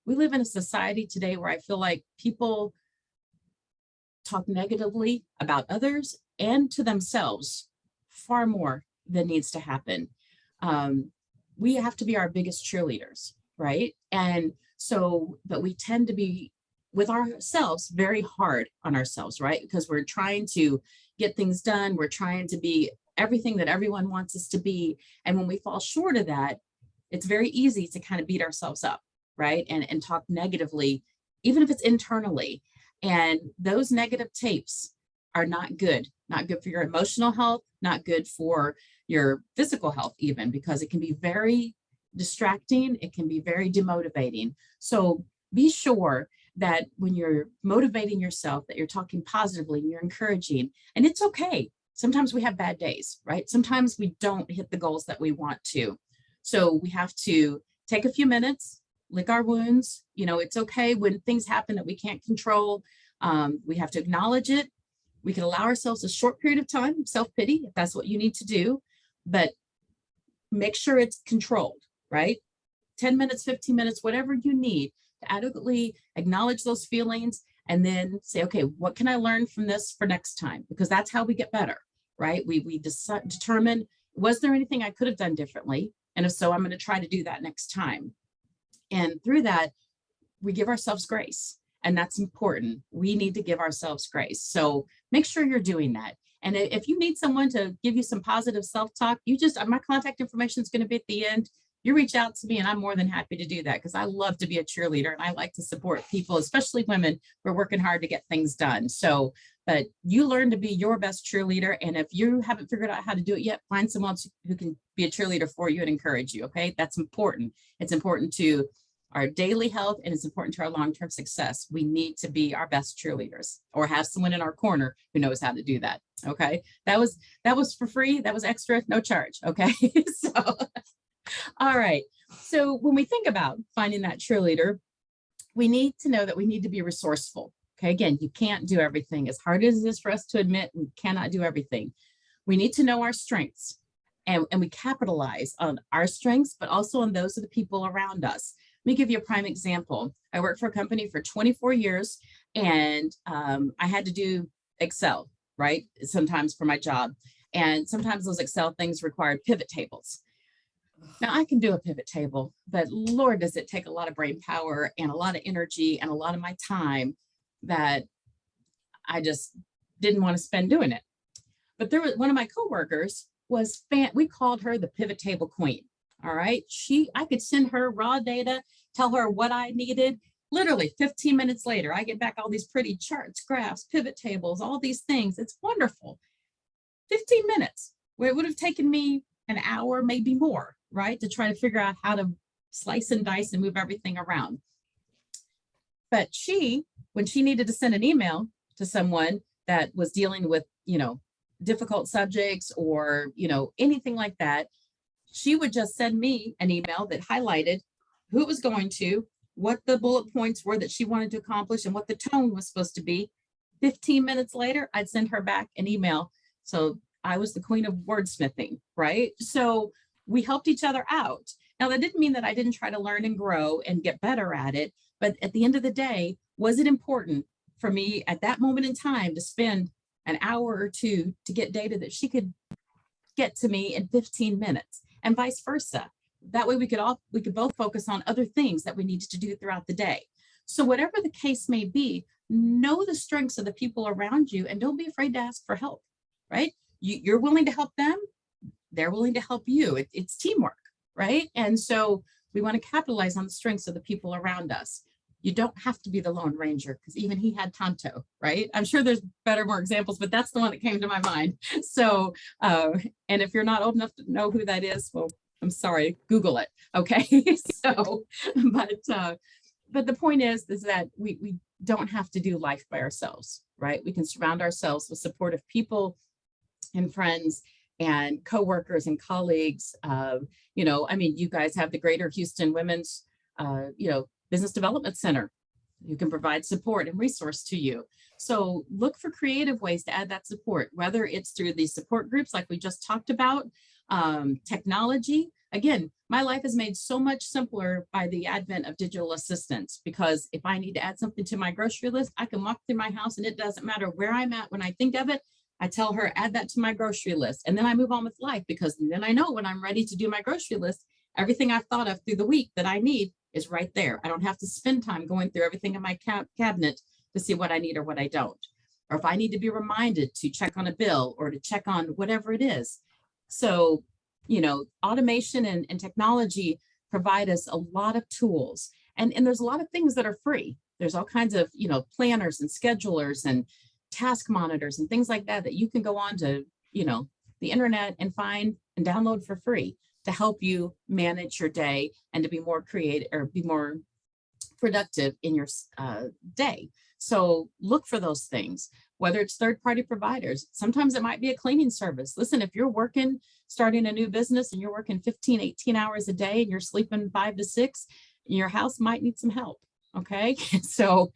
We live in a society today where I feel like people talk negatively about others and to themselves far more than needs to happen. We have to be our biggest cheerleaders, right? And so, but we tend to be with ourselves very hard on ourselves, right? Because we're trying to get things done. We're trying to be everything that everyone wants us to be. And when we fall short of that, it's very easy to kind of beat ourselves up, right? And talk negatively, even if it's internally. And those negative tapes are not good for your emotional health, not good for your physical health even, because it can be very distracting. It can be very demotivating. So be sure that when you're motivating yourself, that you're talking positively and you're encouraging, and it's okay. Sometimes we have bad days, right? Sometimes we don't hit the goals that we want to. So we have to take a few minutes, lick our wounds. It's okay when things happen that we can't control. We have to acknowledge it. We can allow ourselves a short period of time, self-pity, if that's what you need to do, but make sure it's controlled, right? 10 minutes, 15 minutes, whatever you need to adequately acknowledge those feelings, and then say, okay, what can I learn from this for next time? Because that's how we get better, right? We determine, was there anything I could have done differently? And if so, I'm going to try to do that next time. And through that, we give ourselves grace. And that's important. We need to give ourselves grace. So make sure you're doing that. And if you need someone to give you some positive self-talk, my contact information is going to be at the end. You reach out to me and I'm more than happy to do that, because I love to be a cheerleader and I like to support people, especially women who are working hard to get things done. So, but you learn to be your best cheerleader. And if you haven't figured out how to do it yet, find someone else who can be a cheerleader for you and encourage you. Okay. That's important. It's important to our daily health, and it's important to our long-term success. We need to be our best cheerleaders, or have someone in our corner who knows how to do that. Okay. That was for free. That was extra, no charge. Okay. So, all right. So when we think about finding that cheerleader, we need to know that we need to be resourceful. Okay. Again, you can't do everything. As hard as it is for us to admit, we cannot do everything. We need to know our strengths, and we capitalize on our strengths, but also on those of the people around us. Let me give you a prime example. I worked for a company for 24 years, and I had to do Excel, right? Sometimes for my job. And sometimes those Excel things required pivot tables. Now I can do a pivot table, but Lord, does it take a lot of brain power and a lot of energy and a lot of my time that I just didn't want to spend doing it. But there was one of my coworkers we called her the pivot table queen. All right. I could send her raw data, tell her what I needed. Literally 15 minutes later, I get back all these pretty charts, graphs, pivot tables, all these things. It's wonderful. 15 minutes, where it would have taken me an hour, maybe more, right? To try to figure out how to slice and dice and move everything around. But when she needed to send an email to someone that was dealing with, difficult subjects or, anything like that, she would just send me an email that highlighted who it was going to, what the bullet points were that she wanted to accomplish, and what the tone was supposed to be. 15 minutes later, I'd send her back an email. So I was the queen of wordsmithing, right? So we helped each other out. Now, that didn't mean that I didn't try to learn and grow and get better at it. But at the end of the day, was it important for me at that moment in time to spend an hour or two to get data that she could get to me in 15 minutes and vice versa? That way we could both focus on other things that we needed to do throughout the day. So whatever the case may be, know the strengths of the people around you and don't be afraid to ask for help, right? You're willing to help them. They're willing to help you. It's teamwork, right? And so we want to capitalize on the strengths of the people around us. You don't have to be the Lone Ranger, because even he had Tonto, right? I'm sure there's more examples, but that's the one that came to my mind. So, and if you're not old enough to know who that is, well, I'm sorry, Google it, okay? So, but the point is that we don't have to do life by ourselves, right? We can surround ourselves with supportive people and friends and coworkers and colleagues. You guys have the Greater Houston Women's, Business Development Center, who can provide support and resource to you. So look for creative ways to add that support, whether it's through these support groups like we just talked about, technology. Again, my life is made so much simpler by the advent of digital assistants, because if I need to add something to my grocery list, I can walk through my house and it doesn't matter where I'm at. When I think of it, I tell her, add that to my grocery list. And then I move on with life, because then I know when I'm ready to do my grocery list, everything I've thought of through the week that I need is right there. I don't have to spend time going through everything in my cabinet to see what I need or what I don't. Or if I need to be reminded to check on a bill or to check on whatever it is. So, automation and technology provide us a lot of tools. And there's a lot of things that are free. There's all kinds of, planners and schedulers and task monitors and things like that you can go on to, the internet and find and download for free to help you manage your day and to be more creative or be more productive in your day. So look for those things, whether it's third-party providers. Sometimes it might be a cleaning service. Listen, if you're starting a new business and you're working 15, 18 hours a day and you're sleeping 5 to 6, your house might need some help. Okay. So,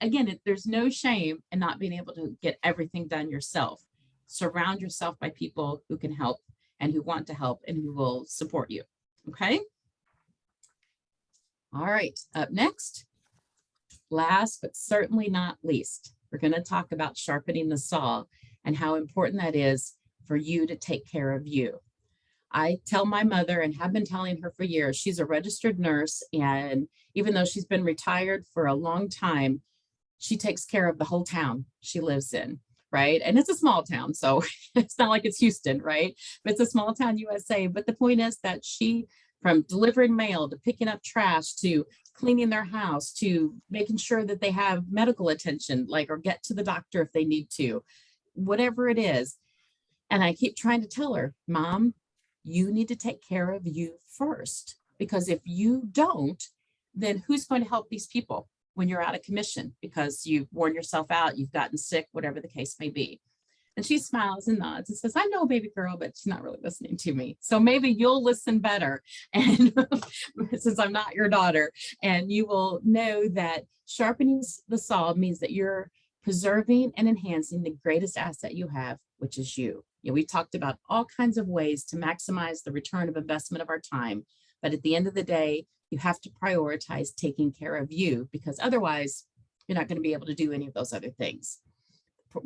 again, there's no shame in not being able to get everything done yourself. Surround yourself by people who can help and who want to help and who will support you. Okay. All right. Up next, last but certainly not least, we're going to talk about sharpening the saw and how important that is for you to take care of you. I tell my mother, and have been telling her for years, she's a registered nurse. And even though she's been retired for a long time, she takes care of the whole town she lives in, right? And it's a small town, so it's not like it's Houston, right? But it's a small town USA. But the point is that she, from delivering mail to picking up trash to cleaning their house to making sure that they have medical attention, or get to the doctor if they need to, whatever it is. And I keep trying to tell her, Mom, you need to take care of you first, because if you don't, then who's going to help these people when you're out of commission because you've worn yourself out, you've gotten sick, whatever the case may be. And she smiles and nods and says, I know, baby girl, but she's not really listening to me. So maybe you'll listen better. And since I'm not your daughter, and you will know that sharpening the saw means that you're preserving and enhancing the greatest asset you have, which is you. We talked about all kinds of ways to maximize the return of investment of our time. But at the end of the day, you have to prioritize taking care of you, because otherwise you're not going to be able to do any of those other things.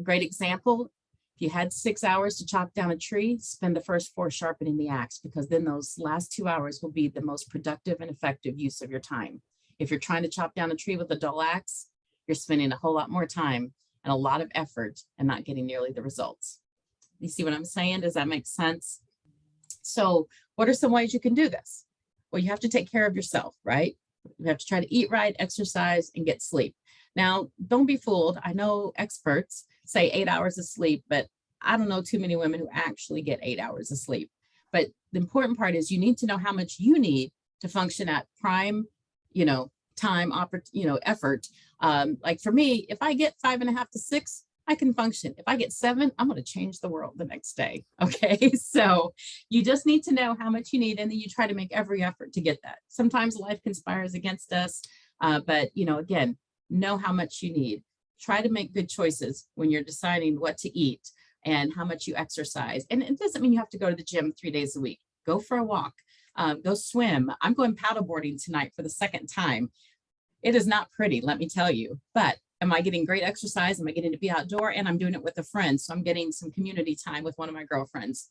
Great example If you had 6 hours to chop down a tree, spend the first 4 sharpening the axe, because then those last 2 hours will be the most productive and effective use of your time. If you're trying to chop down a tree with a dull axe, you're spending a whole lot more time and a lot of effort and not getting nearly the results. You see what I'm saying? Does that make sense? So what are some ways you can do this? Well, you have to take care of yourself, right? You have to try to eat right, exercise, and get sleep. Now, don't be fooled. I know experts say 8 hours of sleep, but I don't know too many women who actually get 8 hours of sleep. But the important part is you need to know how much you need to function at prime, time, effort. Like for me, if I get 5.5 to 6, I can function. If I get 7, I'm going to change the world the next day. Okay. So you just need to know how much you need, and then you try to make every effort to get that. Sometimes life conspires against us. But again, know how much you need. Try to make good choices when you're deciding what to eat and how much you exercise. And it doesn't mean you have to go to the gym 3 days a week. Go for a walk, go swim. I'm going paddleboarding tonight for the second time. It is not pretty, let me tell you, but am I getting great exercise? Am I getting to be outdoor? And I'm doing it with a friend. So I'm getting some community time with one of my girlfriends.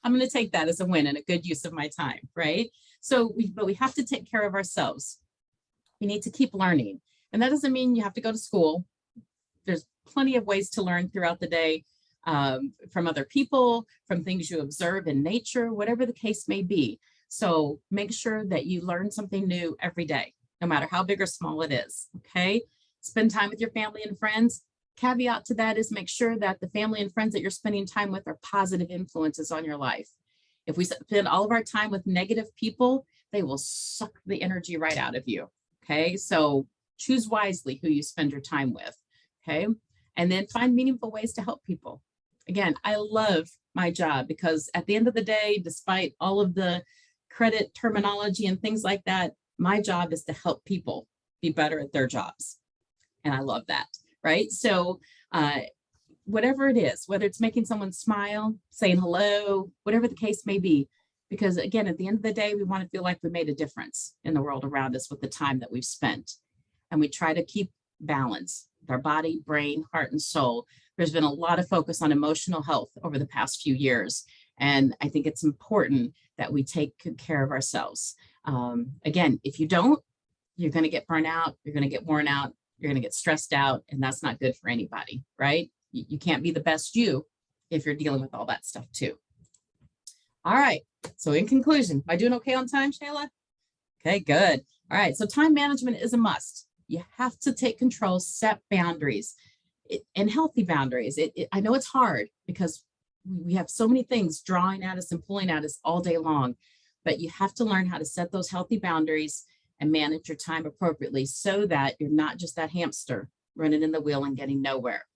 I'm going to take that as a win and a good use of my time, right? So, but we have to take care of ourselves. We need to keep learning. And that doesn't mean you have to go to school. There's plenty of ways to learn throughout the day, from other people, from things you observe in nature, whatever the case may be. So make sure that you learn something new every day, no matter how big or small it is, okay? Spend time with your family and friends. Caveat to that is make sure that the family and friends that you're spending time with are positive influences on your life. If we spend all of our time with negative people, they will suck the energy right out of you, okay? So choose wisely who you spend your time with, okay? And then find meaningful ways to help people. Again, I love my job because at the end of the day, despite all of the credit terminology and things like that, my job is to help people be better at their jobs. And I love that, right? So whatever it is, whether it's making someone smile, saying hello, whatever the case may be, because again, at the end of the day, we want to feel like we made a difference in the world around us with the time that we've spent. And we try to keep balance with our body, brain, heart, and soul. There's been a lot of focus on emotional health over the past few years. And I think it's important that we take good care of ourselves. Again, if you don't, you're going to get burnt out, you're going to get worn out, you're going to get stressed out, and that's not good for anybody, right? You can't be the best you if you're dealing with all that stuff too. All right. So in conclusion, am I doing okay on time, Shayla? Okay, good. All right. So time management is a must. You have to take control, set boundaries, and healthy boundaries. I know it's hard because we have so many things drawing at us and pulling at us all day long, but you have to learn how to set those healthy boundaries and manage your time appropriately so that you're not just that hamster running in the wheel and getting nowhere.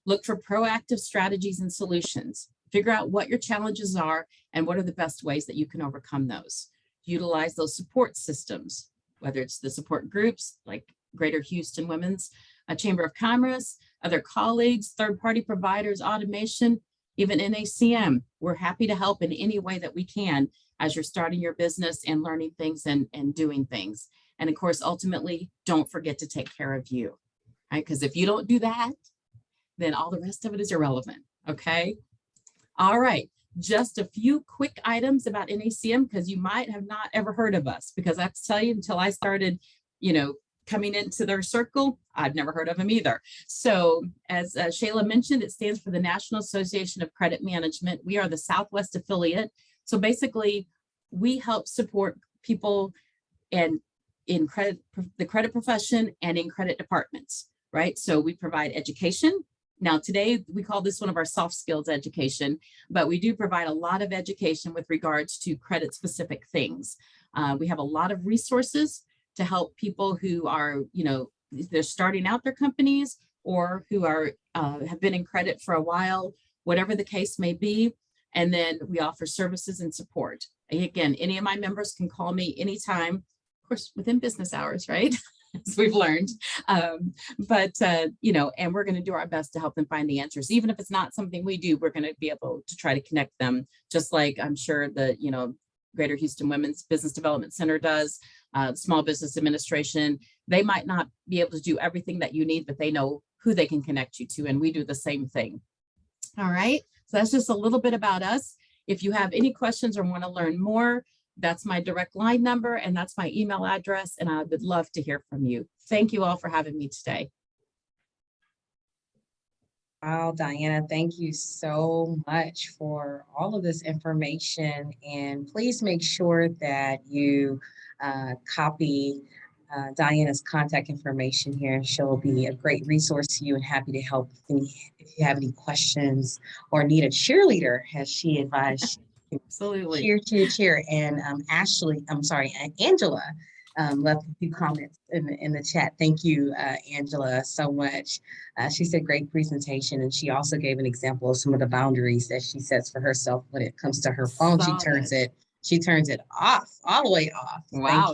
Look for proactive strategies and solutions. Figure out what your challenges are and what are the best ways that you can overcome those. Utilize those support systems, whether it's the support groups like Greater Houston Women's Chamber of Commerce, other colleagues, third-party providers, automation, even NACM. We're happy to help in any way that we can as you're starting your business and learning things and doing things. And of course, ultimately, don't forget to take care of you, right? Because if you don't do that, then all the rest of it is irrelevant, okay? All right, just a few quick items about NACM because you might have not ever heard of us, because I have to tell you, until I started, coming into their circle, I've never heard of them either. So as Shayla mentioned, it stands for the National Association of Credit Management. We are the Southwest affiliate. So basically, we help support people in the credit profession and in credit departments, right? So we provide education. Now today, we call this one of our soft skills education, but we do provide a lot of education with regards to credit specific things. We have a lot of resources to help people who are, they're starting out their companies or who are have been in credit for a while, whatever the case may be. And then we offer services and support. Again, any of my members can call me anytime, of course, within business hours, right? As we've learned. And we're going to do our best to help them find the answers. Even if it's not something we do, we're going to be able to try to connect them, just like I'm sure the, Greater Houston Women's Business Development Center does, Small Business Administration. They might not be able to do everything that you need, but they know who they can connect you to. And we do the same thing. All right, so that's just a little bit about us. If you have any questions or want to learn more, that's my direct line number and that's my email address, and I would love to hear from you. Thank you all for having me today. Wow, Diana, thank you so much for all of this information. And please make sure that you copy Diana's contact information here. She'll be a great resource to you and happy to help if you have any questions or need a cheerleader, as she advised. Absolutely. Cheer. And Angela left a few comments in the chat. Thank you, Angela, so much. She said great presentation, and she also gave an example of some of the boundaries that she sets for herself when it comes to her phone. She turns it off, all the way off. Wow,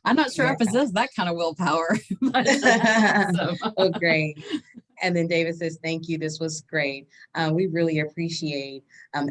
I'm not sure I possess that kind of willpower. But awesome. Oh, great. And then David says, thank you. This was great. We really appreciate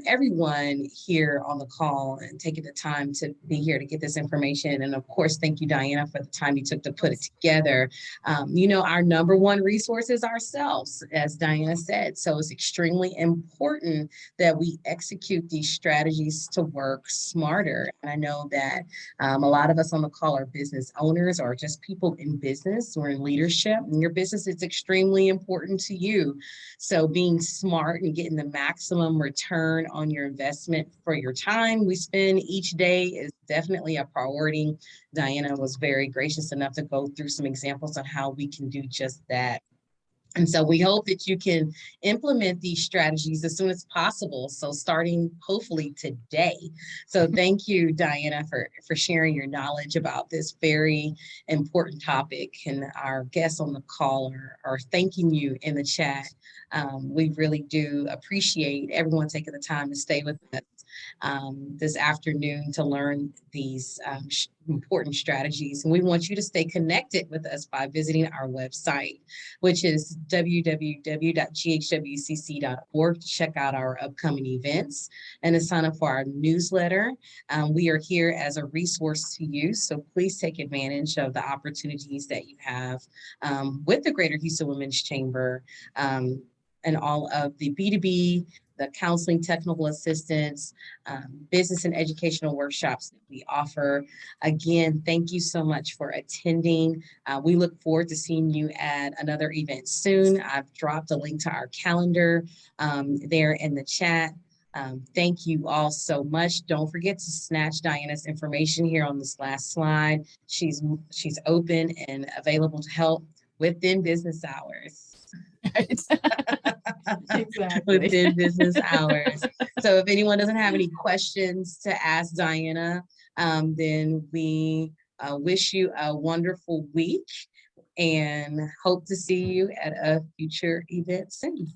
everyone here on the call and taking the time to be here to get this information. And of course, thank you, Diana, for the time you took to put it together. Our number one resource is ourselves, as Diana said. So it's extremely important that we execute these strategies to work smarter. And I know that a lot of us on the call are business owners or just people in business or in leadership. In your business, it's extremely important to you. So being smart and getting the maximum return on your investment for your time we spend each day is definitely a priority. Diana was very gracious enough to go through some examples on how we can do just that. And so we hope that you can implement these strategies as soon as possible. So starting hopefully today. So thank you, Diana, for sharing your knowledge about this very important topic. And our guests on the call are thanking you in the chat. We really do appreciate everyone taking the time to stay with us this afternoon to learn these important strategies. And we want you to stay connected with us by visiting our website, which is www.ghwcc.org, to check out our upcoming events and to sign up for our newsletter. We are here as a resource to you, so please take advantage of the opportunities that you have with the Greater Houston Women's Chamber and all of the B2B, the counseling, technical assistance, business and educational workshops that we offer. Again, thank you so much for attending. We look forward to seeing you at another event soon. I've dropped a link to our calendar there in the chat. Thank you all so much. Don't forget to snatch Diana's information here on this last slide. She's open and available to help within business hours. Exactly. Within business hours. So if anyone doesn't have any questions to ask Diana, then we wish you a wonderful week and hope to see you at a future event soon.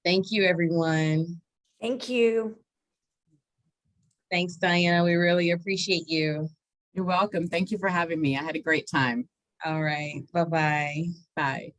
Thank you, everyone. Thank you. Thanks, Diana. We really appreciate you. You're welcome. Thank you for having me. I had a great time. All right. Bye-bye. Bye.